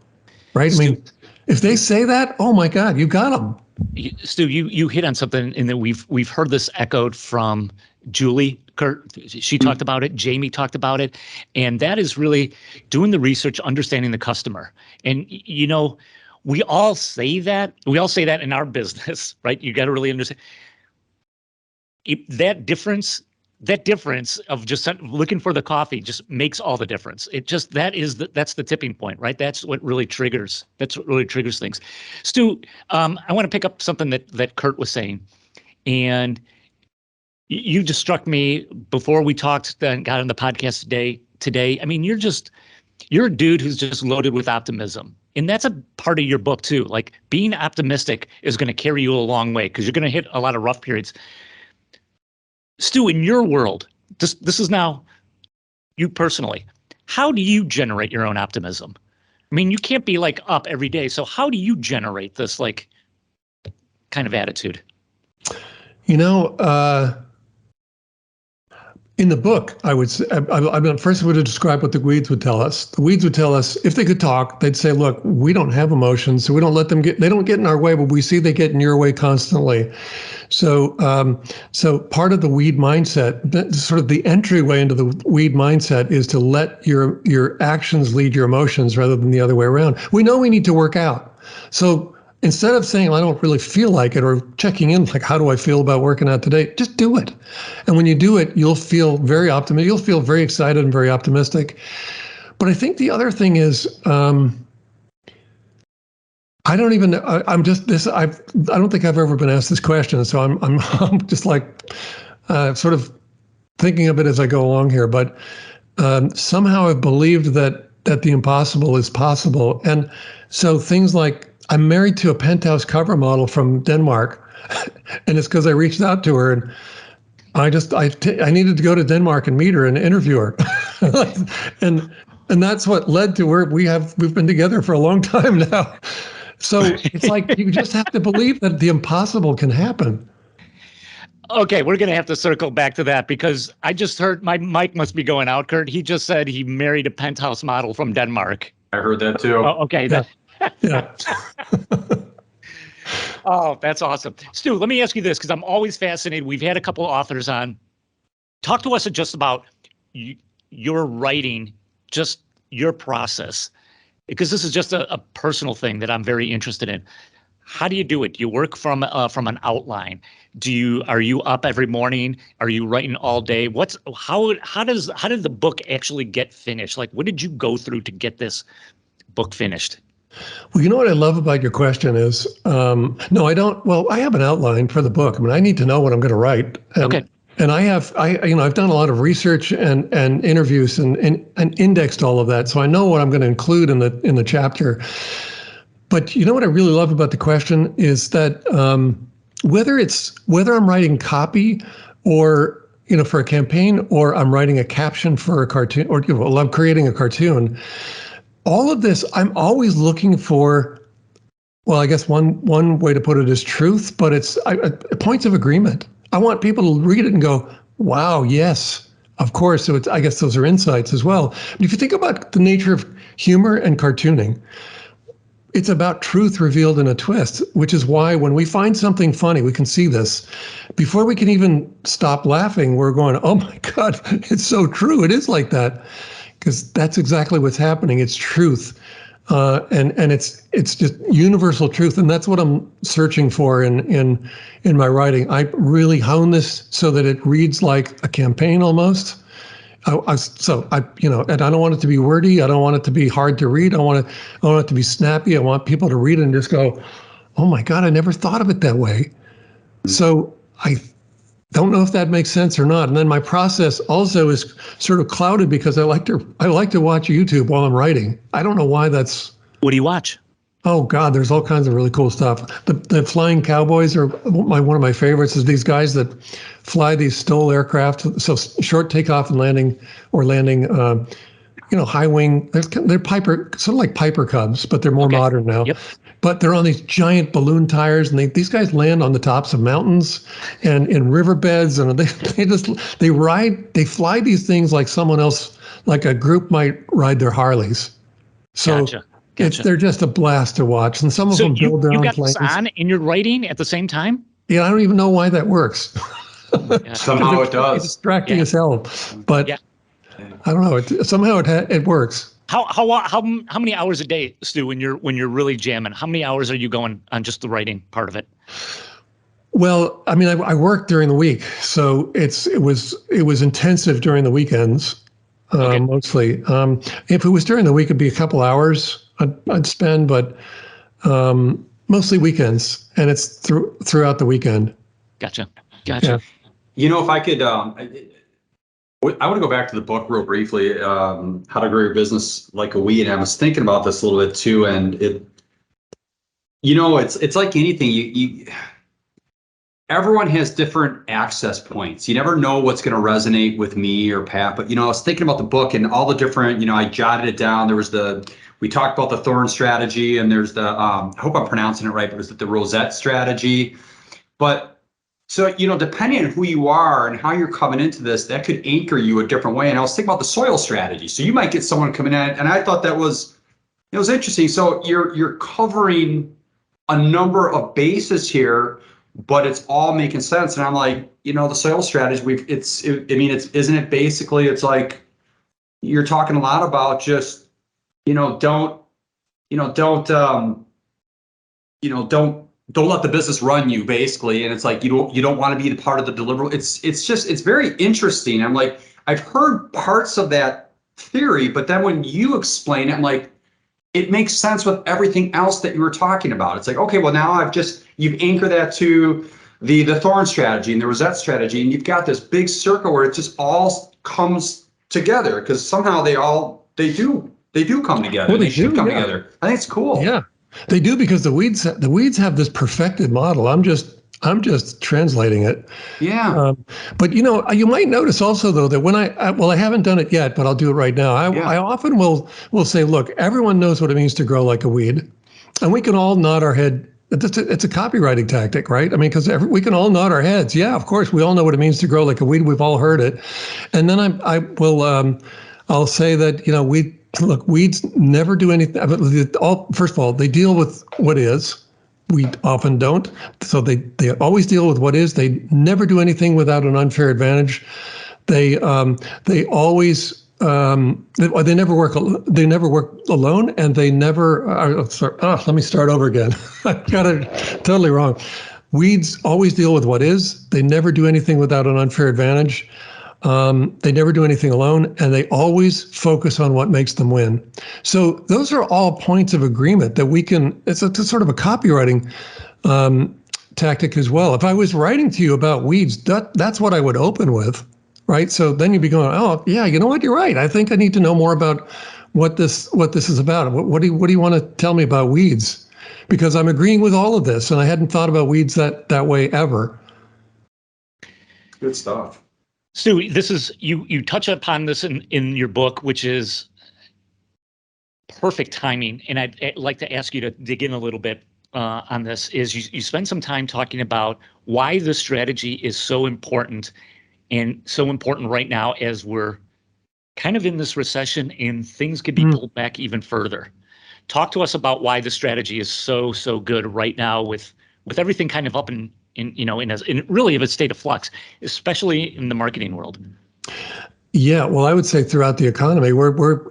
Right. I mean, If they say that, oh my God, you got them. Stu, you hit on something in that we've heard this echoed from Julie, Kurt. She talked about it. Jamie talked about it. And that is really doing the research, understanding the customer. And, we all say that. We all say that in our business, right? You got to really understand that difference of just looking for the coffee just makes all the difference. That's the tipping point, right? That's what really triggers things. Stu, I want to pick up something that Kurt was saying, and you just struck me before we talked and got on the podcast today. I mean, you're a dude who's just loaded with optimism. And that's a part of your book too. Like, being optimistic is going to carry you a long way because you're going to hit a lot of rough periods. Stu, in your world, this is now you personally. How do you generate your own optimism? I mean, you can't be like up every day. So how do you generate this like kind of attitude? In the book, I would say, first I would have described what the weeds would tell us. The weeds would tell us, if they could talk, they'd say, look, we don't have emotions, so we don't let them they don't get in our way, but we see they get in your way constantly. So part of the weed mindset, sort of the entryway into the weed mindset, is to let your actions lead your emotions rather than the other way around. We know we need to work out. So instead of saying, I don't really feel like it, or checking in, like, how do I feel about working out today? Just do it. And when you do it, you'll feel very optimistic. You'll feel very excited and very optimistic. But I think the other thing is, I don't even, I'm just this, I don't think I've ever been asked this question. So I'm just like, sort of thinking of it as I go along here. But somehow I've believed that the impossible is possible. And so things like, I'm married to a penthouse cover model from Denmark, and it's because I reached out to her, and I needed to go to Denmark and meet her and interview her, and that's what led to where we've been together for a long time now. So it's like you just have to believe that the impossible can happen. Okay, we're going to have to circle back to that because I just heard my mic must be going out, Kurt. He just said he married a penthouse model from Denmark. I heard that too. Oh, okay. Yeah. Yeah. Oh, that's awesome. Stu, let me ask you this, because I'm always fascinated. We've had a couple of authors on. Talk to us just about your writing, just your process, because this is just a personal thing that I'm very interested in. How do you do it? Do you work from an outline? Are you up every morning? Are you writing all day? How did the book actually get finished? Like, what did you go through to get this book finished? Well, you know what I love about your question is, no, I don't. Well, I have an outline for the book. I mean, I need to know what I'm going to write. Okay. And I've done a lot of research and interviews and indexed all of that, so I know what I'm going to include in the chapter. But you know what I really love about the question is that whether I'm writing copy or for a campaign, or I'm writing a caption for a cartoon, or I'm creating a cartoon. All of this, I'm always looking for, well, I guess one way to put it is truth, but it's points of agreement. I want people to read it and go, wow, yes, of course. So I guess those are insights as well. But if you think about the nature of humor and cartooning, it's about truth revealed in a twist, which is why when we find something funny, we can see this. Before we can even stop laughing, we're going, oh my God, it's so true. It is like that. Because that's exactly what's happening. It's truth, and it's just universal truth, and that's what I'm searching for in my writing. I really hone this so that it reads like a campaign almost. And I don't want it to be wordy. I don't want it to be hard to read. I want it to be snappy. I want people to read it and just go, "Oh my God, I never thought of it that way." So I don't know if that makes sense or not. And then my process also is sort of clouded because I like to watch YouTube while I'm writing. I don't know why that's. What do you watch? Oh God, there's all kinds of really cool stuff. The Flying Cowboys are one of my favorites. Is these guys that fly these STOL aircraft, so short takeoff and landing, high wing. They're Piper, sort of like Piper Cubs, but they're more modern now. Yep. But they're on these giant balloon tires, and these guys land on the tops of mountains and in riverbeds, and they fly these things like someone else, like a group might ride their Harleys. So Gotcha. They're just a blast to watch, and some of So them build their you own got planes. this on and you're writing at the same time? Yeah, I don't even know why that works. Yeah. Somehow it It's does. distracting Yeah. as hell, but Yeah. I don't know. Somehow it works. How many hours a day, Stu, when you're really jamming? How many hours are you going on just the writing part of it? Well, I mean, I work during the week, so it was intensive during the weekends, Okay. mostly. If it was during the week, it'd be a couple hours I'd spend, but mostly weekends, and it's throughout the weekend. Gotcha. Yeah. If I could, I want to go back to the book real briefly, How to Grow Your Business Like a Weed. And I was thinking about this a little bit too, and it's like anything. Everyone has different access points. You never know what's going to resonate with me or Pat. But I was thinking about the book and all the different. I jotted it down. We talked about the thorn strategy, and there's the. I hope I'm pronouncing it right, but is it the rosette strategy? But so, depending on who you are and how you're coming into this, that could anchor you a different way. And I was thinking about the soil strategy. So you might get someone coming in, and I thought it was interesting. So you're covering a number of bases here, but it's all making sense. And I'm like, the soil strategy, isn't it basically, it's like you're talking a lot about just, don't let the business run you, basically. And it's like you don't want to be the part of the deliverable. It's very interesting. I'm like, I've heard parts of that theory, but then when you explain it, I'm like, it makes sense with everything else that you were talking about. It's like, okay, well, now you've anchored that to the thorn strategy and the rosette strategy, and you've got this big circle where it just all comes together, because somehow they do come together. Well, they should do, come yeah. together. I think it's cool. Yeah, they do, because the weeds have this perfected model. I'm just translating it. Yeah. But you might notice also, though, that when I haven't done it yet, but I'll do it right now. I often will say, look, everyone knows what it means to grow like a weed, and we can all nod our head. It's a copywriting tactic, right? I mean, because we can all nod our heads. Yeah, of course, we all know what it means to grow like a weed. We've all heard it. And then I'll say that weeds never do anything. First of all, they deal with what is. We often don't. So they always deal with what is. They never do anything without an unfair advantage. They always they never work alone, and they never. Let me start over again. I got it totally wrong. Weeds always deal with what is. They never do anything without an unfair advantage. They never do anything alone, and they always focus on what makes them win. So those are all points of agreement that we can. It's sort of a copywriting tactic as well. If I was writing to you about weeds, that's what I would open with, right? So then you'd be going, oh yeah, you know what? You're right. I think I need to know more about what this is about. What do you want to tell me about weeds? Because I'm agreeing with all of this, and I hadn't thought about weeds that way ever. Good stuff. Stu, this is you touch upon this in your book, which is perfect timing. And I'd like to ask you to dig in a little bit on this. Is you spend some time talking about why this strategy is so important, and so important right now as we're kind of in this recession and things could be pulled back even further. Talk to us about why the strategy is so good right now with everything kind of up in really of a state of flux, especially in the marketing world. Yeah, well, I would say throughout the economy, we're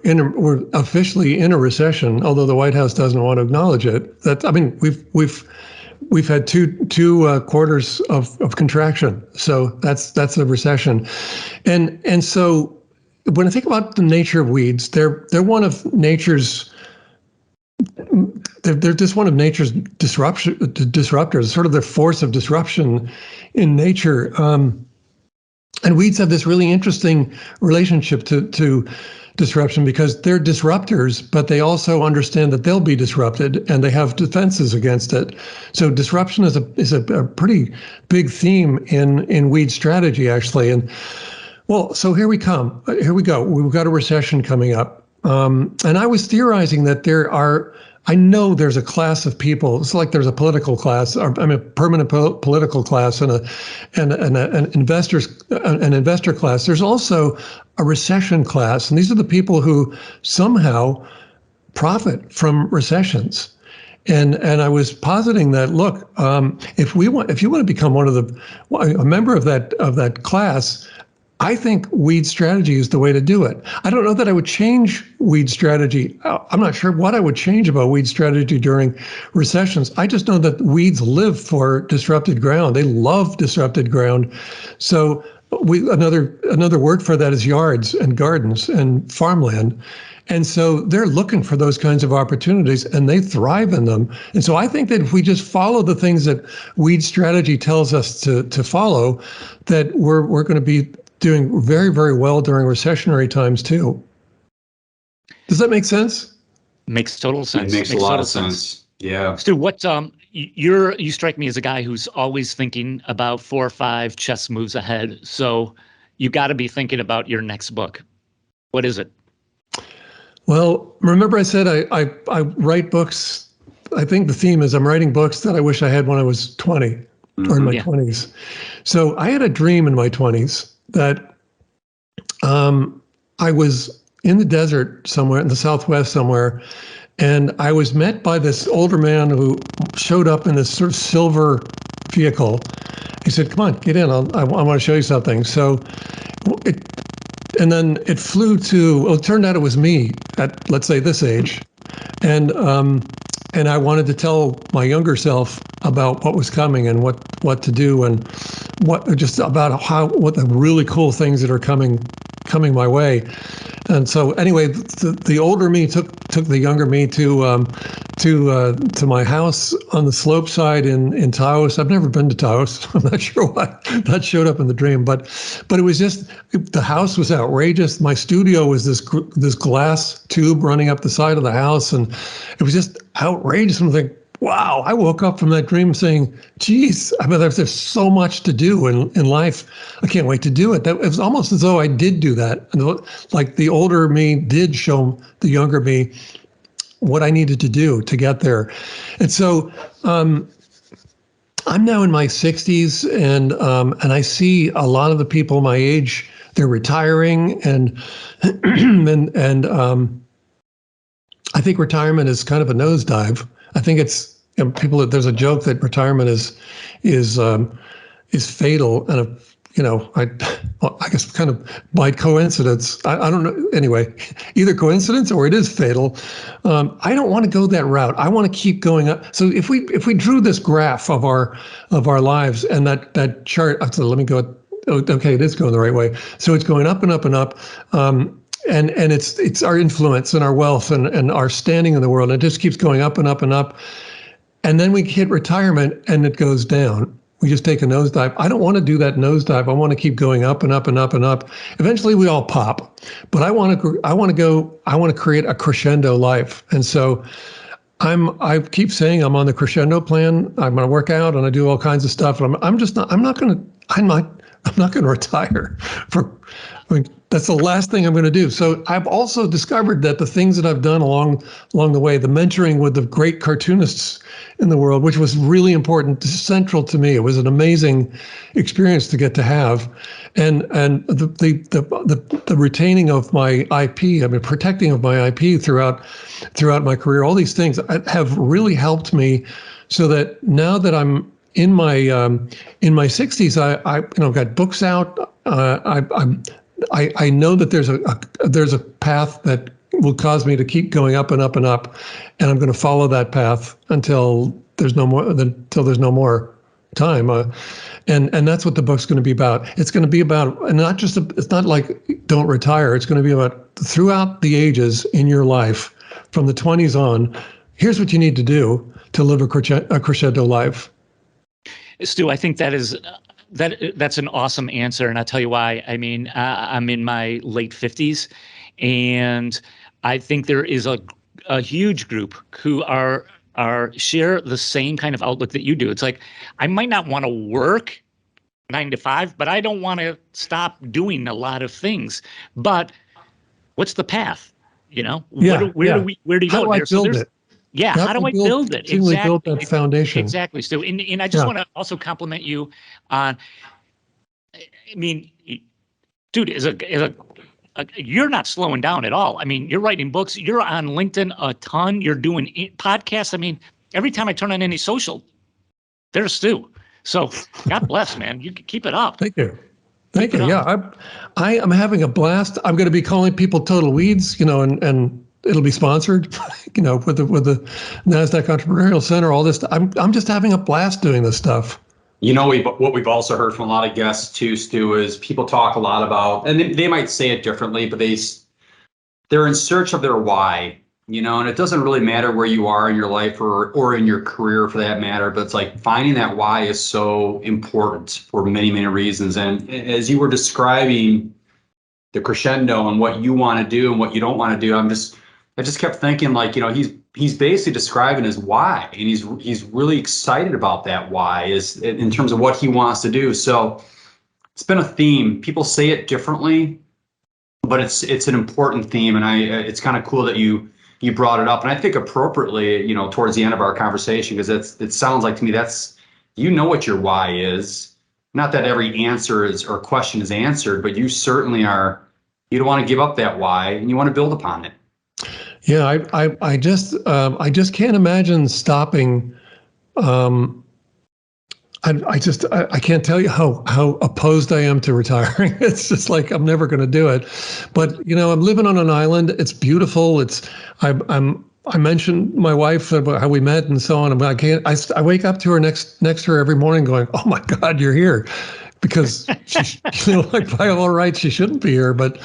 officially in a recession, although the White House doesn't want to acknowledge it. We've had two quarters of contraction, so that's a recession, and so when I think about the nature of weeds, they're one of nature's. They're just one of nature's disruptors, sort of the force of disruption in nature. And weeds have this really interesting relationship to disruption, because they're disruptors, but they also understand that they'll be disrupted, and they have defenses against it. So disruption is a pretty big theme in weed strategy, actually. And well, so here we go. We've got a recession coming up. And I was theorizing that I know there's a class of people. It's like there's a political class, a permanent political class, and an investor class. There's also a recession class, and these are the people who somehow profit from recessions. And I was positing that, look, if you want to become a member of that class, I think weed strategy is the way to do it. I don't know that I would change weed strategy. I'm not sure what I would change about weed strategy during recessions. I just know that weeds live for disrupted ground. They love disrupted ground. So another word for that is yards and gardens and farmland. And so they're looking for those kinds of opportunities and they thrive in them. And so I think that if we just follow the things that weed strategy tells us to follow, that we're going to be doing very, very well during recessionary times too. Does that make sense? Makes total sense. It makes a lot of sense. Yeah. Stu, what you strike me as a guy who's always thinking about 4 or 5 chess moves ahead. So you got to be thinking about your next book. What is it? Well, remember I said I write books. I think the theme is I'm writing books that I wish I had when I was 20 or in my 20s. So I had a dream in my 20s that I was in the desert somewhere in the Southwest somewhere, and I was met by this older man who showed up in this sort of silver vehicle. He said, "Come on, get in. I want to show you something." So and then it flew to, well, it turned out it was me at, let's say, this age. And I wanted to tell my younger self about what was coming and what to do and what the really cool things that are coming my way. And so anyway, the older me took the younger me to my house on the slope side in Taos. I've never been to Taos. I'm not sure why that showed up in the dream, but it was just, the house was outrageous. My studio was this glass tube running up the side of the house, and it was just outrageous. And I think, wow, I woke up from that dream saying, geez, I mean, there's so much to do in life. I can't wait to do it. It was almost as though I did do that. And like the older me did show the younger me what I needed to do to get there. And so I'm now in my 60s, and I see a lot of the people my age, they're retiring, and I think retirement is kind of a nosedive. I think it's, there's a joke that retirement is fatal, and I guess kind of by coincidence. I don't know. Anyway, either coincidence or it is fatal. I don't want to go that route. I want to keep going up. So if we drew this graph of our lives, and that chart, so let me go. Okay, it is going the right way. So it's going up and up and up. And it's our influence and our wealth and our standing in the world. And it just keeps going up and up and up. And then we hit retirement and it goes down. We just take a nosedive. I don't want to do that nosedive. I want to keep going up and up and up and up. Eventually we all pop. But I want to create a crescendo life. And so I keep saying I'm on the crescendo plan. I'm going to work out and I do all kinds of stuff. And I'm not going to retire that's the last thing I'm going to do. So I've also discovered that the things that I've done along the way, the mentoring with the great cartoonists in the world, which was really important, central to me. It was an amazing experience to get to have, and the retaining of my IP, protecting of my IP throughout my career. All these things have really helped me, so that now that I'm in my 60s, I've got books out. I know that there's a path that will cause me to keep going up and up and up, and I'm going to follow that path until there's no more time. And that's what the book's going to be about. It's going to be about, and it's not like don't retire. It's going to be about throughout the ages in your life, from the 20s on. Here's what you need to do to live a crescendo life. Stu, I think that's an awesome answer, and I'll tell you why. I mean, I'm in my late 50s, and I think there is a huge group who share the same kind of outlook that you do. It's like, I might not want to work 9 to 5, but I don't want to stop doing a lot of things. But what's the path? Where do you How go? do I build it? Yeah, how do I build it? Exactly. Build that foundation. Exactly, Stu. And I just want to also compliment you on, I mean, dude, as a you're not slowing down at all. I mean, you're writing books. You're on LinkedIn a ton. You're doing podcasts. I mean, every time I turn on any social, there's Stu. So God bless, man. You can keep it up. Thank you. Thank you. Yeah, I am having a blast. I'm going to be calling people Total Weeds, and it'll be sponsored, with the NASDAQ Entrepreneurial Center, all this. I'm just having a blast doing this stuff. What we've also heard from a lot of guests too, Stu, is people talk a lot about, and they might say it differently, but they're in search of their why, and it doesn't really matter where you are in your life or in your career for that matter, but it's like finding that why is so important for many, many reasons. And as you were describing the crescendo and what you want to do and what you don't want to do, I just kept thinking, like, he's basically describing his why, and he's really excited about that why is in terms of what he wants to do. So it's been a theme. People say it differently, but it's an important theme, and it's kind of cool that you brought it up, and I think appropriately, towards the end of our conversation, because it sounds like to me that's what your why is. Not that every answer or question is answered, but you certainly are. You don't want to give up that why, and you want to build upon it. Yeah, I just can't imagine stopping. I can't tell you how opposed I am to retiring. It's just like I'm never going to do it. But I'm living on an island. It's beautiful. I mentioned my wife about how we met and so on. I wake up to her next to her every morning, going, "Oh my God, you're here." Because like by all rights, she shouldn't be here. But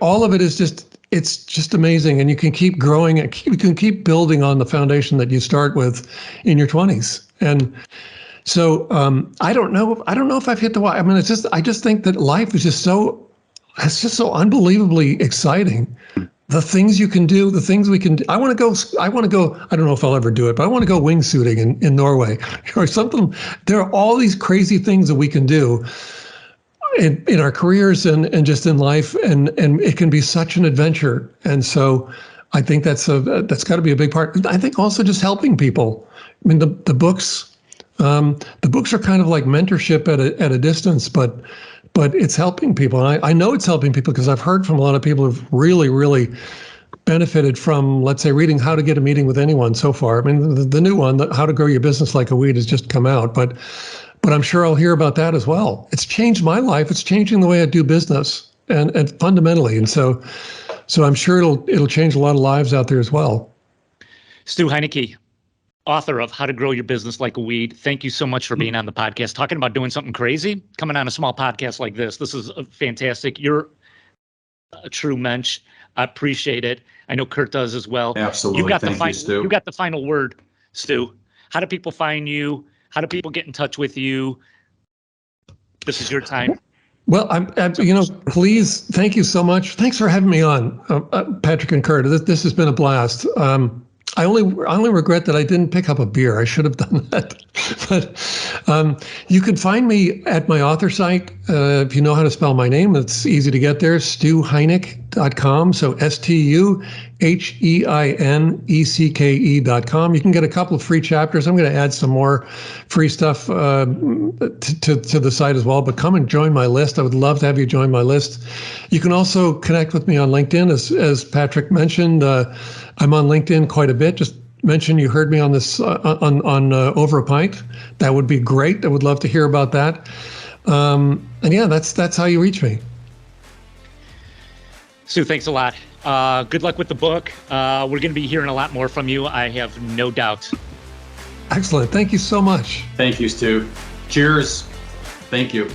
all of it is just amazing, and you can keep growing. You can keep building on the foundation that you start with in your 20s. And so I don't know if I've hit the why. I mean, I just think that life is it's just so unbelievably exciting. The things you can do, the things we can do. I want to go. I don't know if I'll ever do it, but I want to go wingsuiting in Norway or something. There are all these crazy things that we can do in our careers and just in life, and it can be such an adventure. And so I think that's got to be a big part. I think also just helping people. I mean, the books are kind of like mentorship at a distance, but it's helping people. And I know it's helping people because I've heard from a lot of people who've really, really benefited from, let's say, reading How to Get a Meeting with Anyone so far. I mean, the new one, How to Grow Your Business Like a Weed, has just come out, but I'm sure I'll hear about that as well. It's changed my life. It's changing the way I do business and fundamentally. And so I'm sure it'll change a lot of lives out there as well. Stu Heinecke, author of How to Grow Your Business Like a Weed. Thank you so much for being on the podcast, talking about doing something crazy, coming on a small podcast like this. This is fantastic. You're a true mensch. I appreciate it. I know Kurt does as well. Absolutely. Thank you, Stu. You got the final word, Stu. How do people find you? How do people get in touch with you? This is your time. Well, please, thank you so much. Thanks for having me on, Patrick and Kurt. This has been a blast. I only regret that I didn't pick up a beer. I should have done that. But you can find me at my author site. If you know how to spell my name, it's easy to get there, stuheinecke.com. So StuHeinecke.com. You can get a couple of free chapters. I'm going to add some more free stuff to the site as well. But come and join my list. I would love to have you join my list. You can also connect with me on LinkedIn, as Patrick mentioned. I'm on LinkedIn quite a bit. Just mention you heard me on this on Over a Pint. That would be great. I would love to hear about that. And yeah, that's how you reach me. Stu, thanks a lot. Good luck with the book. We're going to be hearing a lot more from you. I have no doubt. Excellent. Thank you so much. Thank you, Stu. Cheers. Thank you.